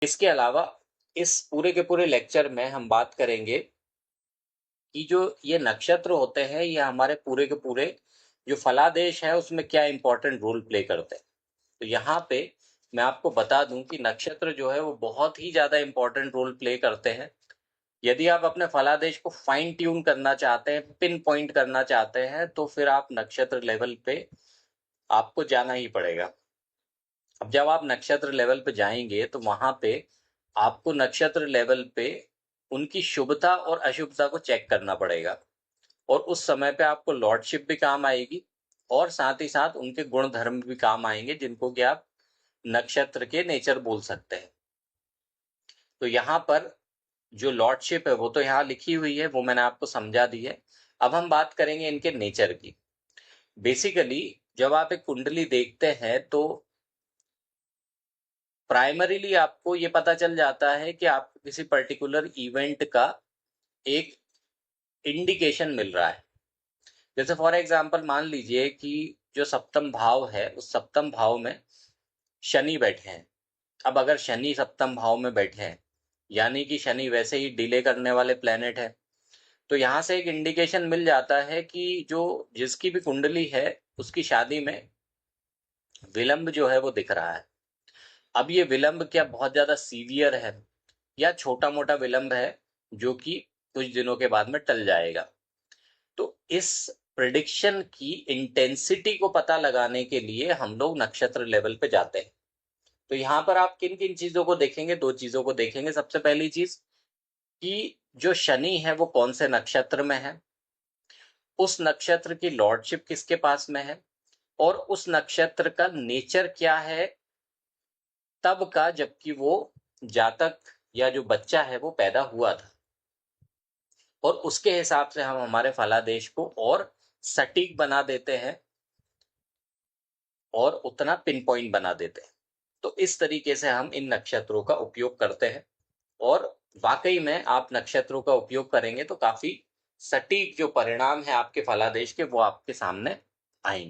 इसके अलावा इस पूरे के पूरे लेक्चर में हम बात करेंगे कि जो ये नक्षत्र होते हैं, ये हमारे पूरे के पूरे जो फलादेश है उसमें क्या इंपॉर्टेंट रोल प्ले करते हैं। तो यहाँ पे मैं आपको बता दूं कि नक्षत्र जो है वो बहुत ही ज़्यादा इंपॉर्टेंट रोल प्ले करते हैं। यदि आप अपने फलादेश को फाइन ट्यून करना चाहते हैं, पिन पॉइंट करना चाहते हैं, तो फिर आप नक्षत्र लेवल पे आपको जाना ही पड़ेगा। अब जब आप नक्षत्र लेवल पे जाएंगे तो वहां पे आपको नक्षत्र लेवल पे उनकी शुभता और अशुभता को चेक करना पड़ेगा, और उस समय पे आपको लॉर्डशिप भी काम आएगी और साथ ही साथ उनके गुण धर्म भी काम आएंगे, जिनको कि आप नक्षत्र के नेचर बोल सकते हैं। तो यहाँ पर जो लॉर्डशिप है वो तो यहाँ लिखी हुई है, वो मैंने आपको समझा दी है। अब हम बात करेंगे इनके नेचर की। बेसिकली जब आप एक कुंडली देखते हैं तो प्राइमरीली आपको ये पता चल जाता है कि आपको किसी पर्टिकुलर इवेंट का एक इंडिकेशन मिल रहा है। जैसे फॉर एग्जांपल मान लीजिए कि जो सप्तम भाव है उस सप्तम भाव में शनि बैठे हैं। अब अगर शनि सप्तम भाव में बैठे हैं, यानी कि शनि वैसे ही डिले करने वाले प्लेनेट है, तो यहाँ से एक इंडिकेशन मिल जाता है कि जो जिसकी भी कुंडली है उसकी शादी में विलंब जो है वो दिख रहा है। अब ये विलंब क्या बहुत ज्यादा सीवियर है या छोटा मोटा विलंब है जो कि कुछ दिनों के बाद में टल जाएगा। तो इस प्रिडिक्शन की इंटेंसिटी को पता लगाने के लिए हम लोग नक्षत्र लेवल पे जाते हैं। तो यहाँ पर आप किन किन चीजों को देखेंगे, दो चीजों को देखेंगे। सबसे पहली चीज कि जो शनि है वो कौन से नक्षत्र में है, उस नक्षत्र की लॉर्डशिप किसके पास में है, और उस नक्षत्र का नेचर क्या है तब का जबकि वो जातक या जो बच्चा है वो पैदा हुआ था। और उसके हिसाब से हम हमारे फलादेश को और सटीक बना देते हैं और उतना पिन पॉइंट बना देते हैं। तो इस तरीके से हम इन नक्षत्रों का उपयोग करते हैं, और वाकई में आप नक्षत्रों का उपयोग करेंगे तो काफी सटीक जो परिणाम है आपके फलादेश के वो आपके सामने आएंगे।